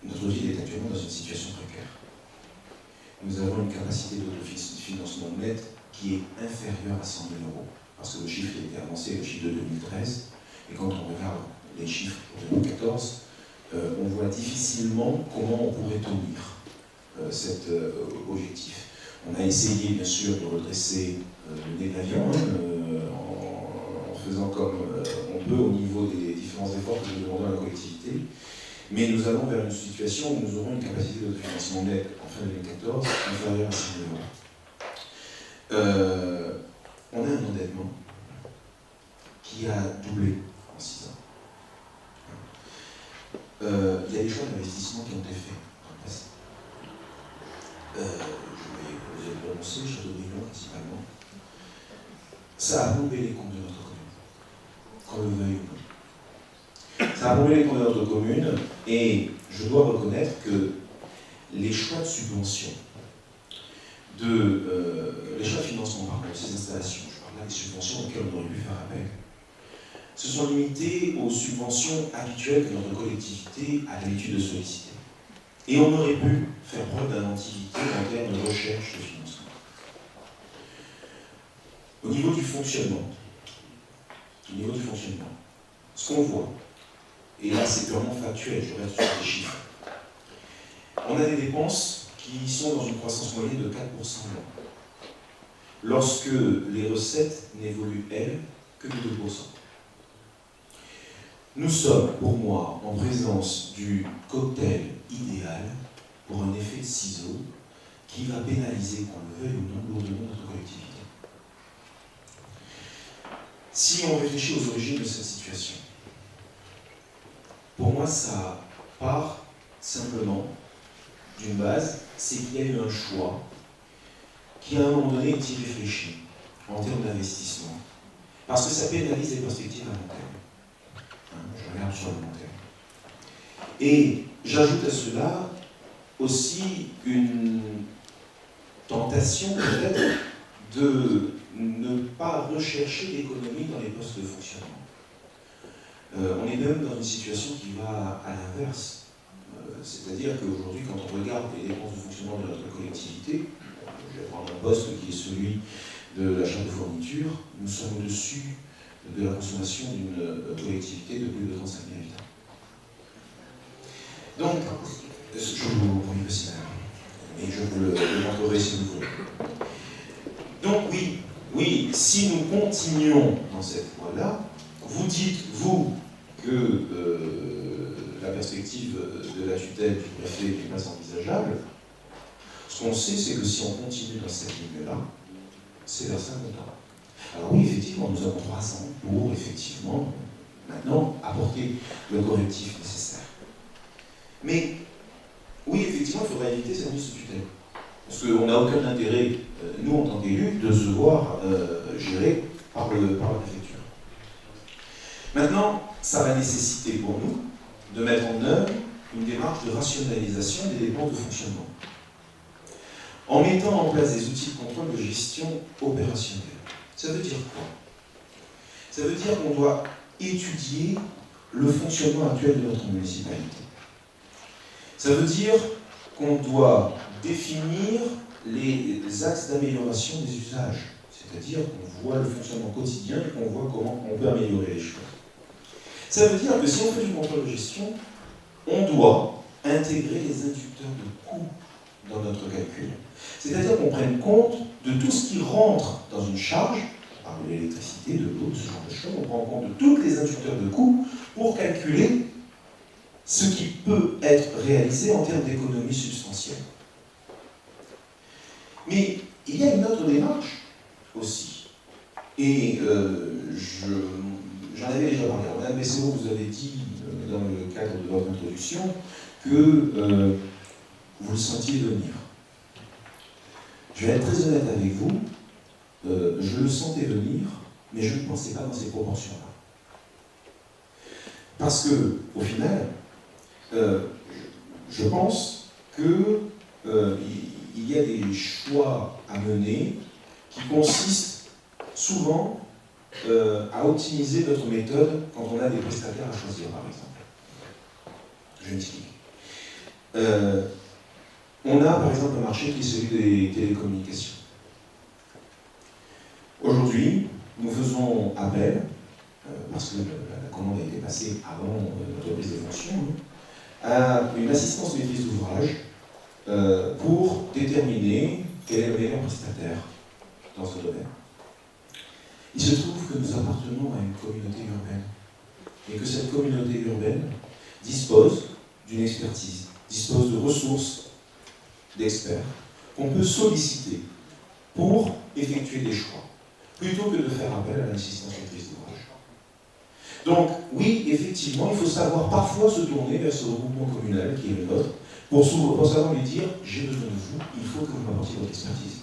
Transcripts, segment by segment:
notre ville est actuellement dans une situation précaire. Nous avons une capacité d'autofinancement net qui est inférieure à 100 000 euros. Parce que le chiffre qui a été avancé est le chiffre de 2013. Et quand on regarde les chiffres pour 2014, on voit difficilement comment on pourrait tenir cet objectif. On a essayé, bien sûr, de redresser le nez de l'avion en faisant comme on peut au niveau des différents efforts que nous demandons à la collectivité. Mais nous allons vers une situation où nous aurons une capacité de financement net en fin 2014 inférieure à 100 000 euros. On a un endettement qui a doublé en 6 ans. Il y a des choix d'investissement qui ont été faits dans le passé. Je vais prononcer, Château-Briand principalement. Ça a plombé les comptes de notre commune, qu'on le veuille ou non. Ça a plombé les comptes de notre commune, et je dois reconnaître que les choix de subvention, les choix de financement par contre, ces installations, je parle là des subventions auxquelles on aurait pu faire appel, se sont limités aux subventions habituelles que notre collectivité a l'habitude de solliciter. Et on aurait pu faire preuve d'inventivité en termes de recherche de financement. Au niveau du fonctionnement, ce qu'on voit, et là c'est purement factuel, je reste sur les chiffres, on a des dépenses qui sont dans une croissance moyenne de 4% l'an, lorsque les recettes n'évoluent, elles, que de 2%. Nous sommes, pour moi, en présence du cocktail idéal pour un effet de ciseau qui va pénaliser, qu'on le veuille ou non, lourdement notre collectivité. Si on réfléchit aux origines de cette situation, pour moi, ça part simplement d'une base, c'est qu'il y a eu un choix qui, à un moment donné, est irréfléchi en termes d'investissement, parce que ça pénalise les perspectives à long terme. Je regarde sur le long terme. Et j'ajoute à cela aussi une tentation peut-être de ne pas rechercher l'économie dans les postes de fonctionnement. On est même dans une situation qui va à l'inverse. C'est-à-dire qu'aujourd'hui, quand on regarde les dépenses de fonctionnement de notre collectivité, je vais prendre un poste qui est celui de l'achat de fournitures, nous sommes au-dessus de la consommation d'une collectivité de plus de 35 000 habitants. Donc, je vous prie aussi, mais je vous le montrerai si vous voulez. Donc oui, si nous continuons dans cette voie-là, vous dites, vous, que la perspective de la tutelle du préfet n'est pas envisageable. Ce qu'on sait, c'est que si on continue dans cette ligne-là, c'est vers 50 ans. Alors oui, effectivement, nous avons 3 ans pour, effectivement, maintenant, apporter le correctif nécessaire. Mais, oui, effectivement, il faudra éviter cette mise sous tutelle. Parce qu'on n'a aucun intérêt, nous, en tant qu'élus, de se voir gérés par la préfecture. Maintenant, ça va nécessiter pour nous de mettre en œuvre une démarche de rationalisation des dépenses de fonctionnement. En mettant en place des outils de contrôle de gestion opérationnelle. Ça veut dire quoi? Ça veut dire qu'on doit étudier le fonctionnement actuel de notre municipalité. Ça veut dire qu'on doit définir les axes d'amélioration des usages. C'est-à-dire qu'on voit le fonctionnement quotidien et qu'on voit comment on peut améliorer les choses. Ça veut dire que si on fait du contrôle de gestion, on doit intégrer les inducteurs de coûts dans notre calcul. C'est-à-dire qu'on prenne compte de tout ce qui rentre dans une charge, par l'électricité, de l'eau, ce genre de choses, on prend compte de tous les inducteurs de coûts pour calculer ce qui peut être réalisé en termes d'économie substantielle. Mais il y a une autre démarche aussi. Et j'en avais déjà parlé. Madame Besséo, vous avez dit, dans le cadre de votre introduction, que vous le sentiez venir. Je vais être très honnête avec vous, je le sentais venir, mais je ne pensais pas dans ces proportions-là. Parce que, au final, je pense qu'il y a des choix à mener qui consistent souvent à optimiser notre méthode quand on a des prestataires à choisir, par exemple. Je m'explique. On a par exemple un marché qui est celui des télécommunications. Aujourd'hui, nous faisons appel, parce que la commande a été passée avant notre prise de fonction, à une assistance maîtrise d'ouvrage pour déterminer quel est le meilleur prestataire dans ce domaine. Il se trouve que nous appartenons à une communauté urbaine et que cette communauté urbaine dispose d'une expertise, dispose de ressources d'experts qu'on peut solliciter pour effectuer des choix, plutôt que de faire appel à l'assistance maîtrise d'ouvrage. Donc, oui, effectivement, il faut savoir parfois se tourner vers ce regroupement communal qui est le nôtre, pour savoir lui dire « j'ai besoin de vous, il faut que vous m'apportiez votre expertise ».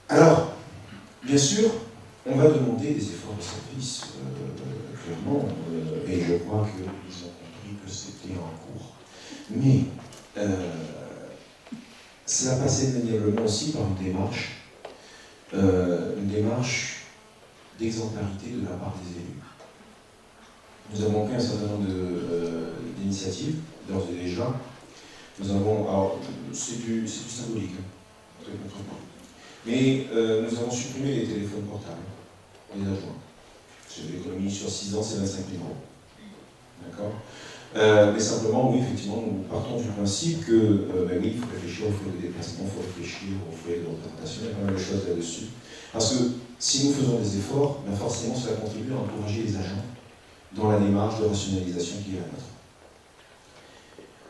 Alors, bien sûr, on va demander des efforts de service, clairement, et je crois qu'ils ont compris que c'était en cours. Mais cela passe indéniablement aussi par une démarche d'exemplarité de la part des élus. Nous avons pris un certain nombre d'initiatives, d'ores et déjà. Nous avons, alors c'est du symbolique, très concrètement. Mais nous avons supprimé les téléphones portables, les adjoints. C'est l'économie sur 6 ans, c'est 25 000 euros. D'accord. Mais simplement, oui, effectivement, nous partons du principe que, oui, il faut réfléchir aux frais de déplacement, il faut réfléchir aux frais de représentation, il y a pas mal de choses là-dessus. Parce que si nous faisons des efforts, ben forcément, cela contribue à encourager les agents dans la démarche de rationalisation qui est la nôtre.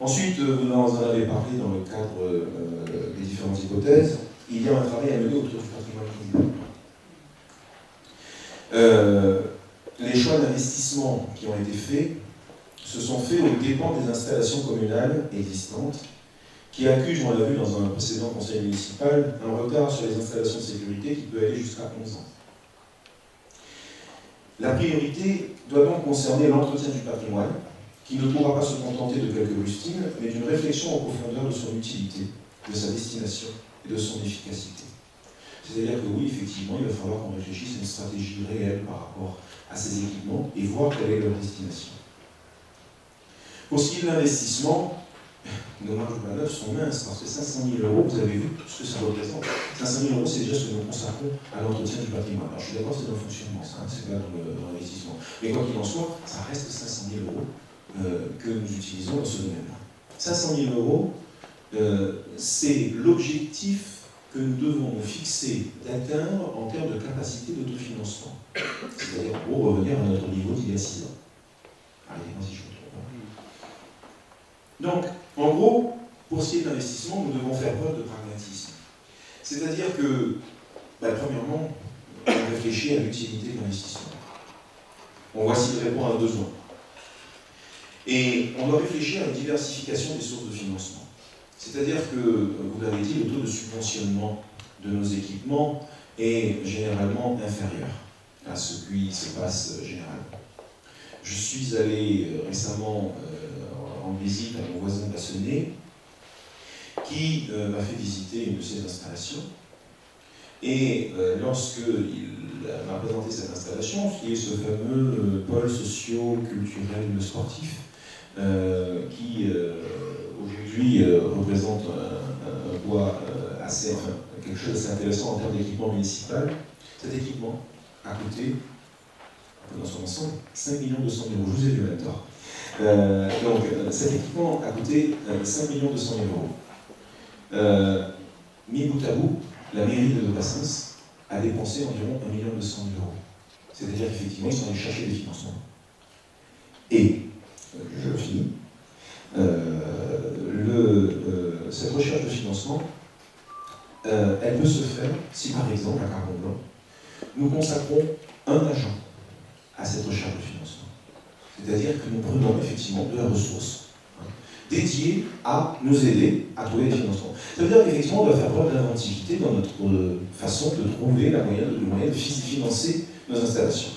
Ensuite, vous en avez parlé dans le cadre des différentes hypothèses, il y a un travail à mener autour du patrimoine communal. Les choix d'investissement qui ont été faits se sont faits aux dépens des installations communales existantes, qui accusent, on l'a vu dans un précédent conseil municipal, un retard sur les installations de sécurité qui peut aller jusqu'à 11 ans. La priorité doit donc concerner l'entretien du patrimoine, qui ne pourra pas se contenter de quelques rustines, mais d'une réflexion en profondeur de son utilité, de sa destination et de son efficacité. C'est-à-dire que oui, effectivement, il va falloir qu'on réfléchisse à une stratégie réelle par rapport à ces équipements et voir quelle est leur destination. Pour ce qui est de l'investissement, nos marges de manœuvre sont minces, parce que 500 000 €, vous avez vu tout ce que ça représente. 500 000 €, c'est déjà ce que nous consacrons à l'entretien du patrimoine. Alors je suis d'accord, c'est dans le fonctionnement, ça, c'est pas dans l'investissement. Mais quoi qu'il en soit, ça reste 500 000 € que nous utilisons dans ce domaine-là. 500 000 €, c'est l'objectif que nous devons nous fixer d'atteindre en termes de capacité d'autofinancement. C'est-à-dire, en gros, revenir à notre niveau d'il y a 6 ans. Arrêtez-moi si je me trompe. Donc, en gros, pour ce qui est de l'investissement, nous devons faire preuve de pragmatisme. C'est-à-dire que, premièrement, on réfléchit à l'utilité de l'investissement. On voit s'il répond à un besoin. Et on doit réfléchir à une diversification des sources de financement. C'est-à-dire que, vous l'avez dit, le taux de subventionnement de nos équipements est généralement inférieur à ce qui se passe généralement. Je suis allé récemment en visite à mon voisin Bassonnet, qui m'a fait visiter une de ses installations. Et lorsqu'il m'a présenté cette installation, qui est ce fameux pôle socio-culturel sportif, qui aujourd'hui représente un poids quelque chose d'assez intéressant en termes d'équipement municipal. Cet équipement a coûté, dans son ensemble, 5 200 000 €. Je vous ai vu en même temps. Donc, cet équipement a coûté 5 200 000 €. Mis bout à bout, la mairie de Bassens a dépensé environ 1 200 000 €. C'est-à-dire qu'effectivement, ils sont allés chercher des financements. Et, je finis, cette recherche de financement, elle peut se faire si, par exemple, à Carbone Blanc, nous consacrons un agent à cette recherche de financement. C'est-à-dire que nous prenons effectivement de la ressource dédiée à nous aider à trouver des financements. Ça veut dire qu'effectivement, on doit faire preuve d'inventivité dans notre façon de trouver le moyen de financer nos installations.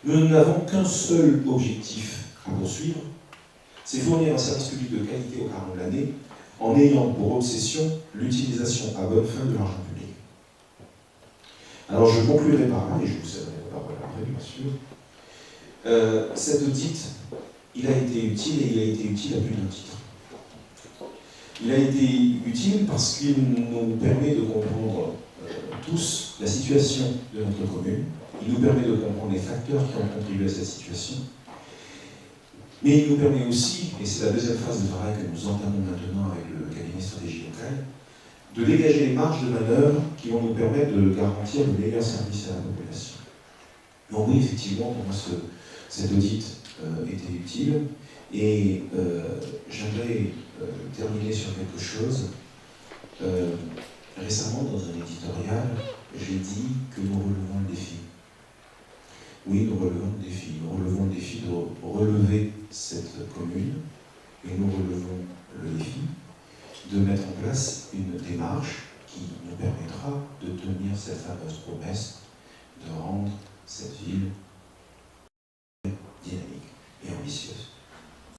Nous n'avons qu'un seul objectif à poursuivre, c'est fournir un service public de qualité au cours de l'année en ayant pour obsession l'utilisation à bonne fin de l'argent public. Alors je conclurai par là, et je vous céderai la parole après, bien sûr. Cette audite il a été utile et il a été utile à plus d'un titre. Il a été utile parce qu'il nous permet de comprendre tous la situation de notre commune. Il nous permet de comprendre les facteurs qui ont contribué à cette situation. Mais il nous permet aussi, et c'est la deuxième phase de travail que nous entamons maintenant avec le cabinet stratégie locale, de dégager les marges de manœuvre qui vont nous permettre de garantir le meilleur service à la population. Donc oui, effectivement, pour moi, cet audit était utile. Et j'aimerais terminer sur quelque chose. Récemment, dans un éditorial, j'ai dit que nous relevons le défi. Oui, nous relevons le défi. Nous relevons le défi de relever cette commune et nous relevons le défi de mettre en place une démarche qui nous permettra de tenir cette fameuse promesse de rendre cette ville dynamique et ambitieuse.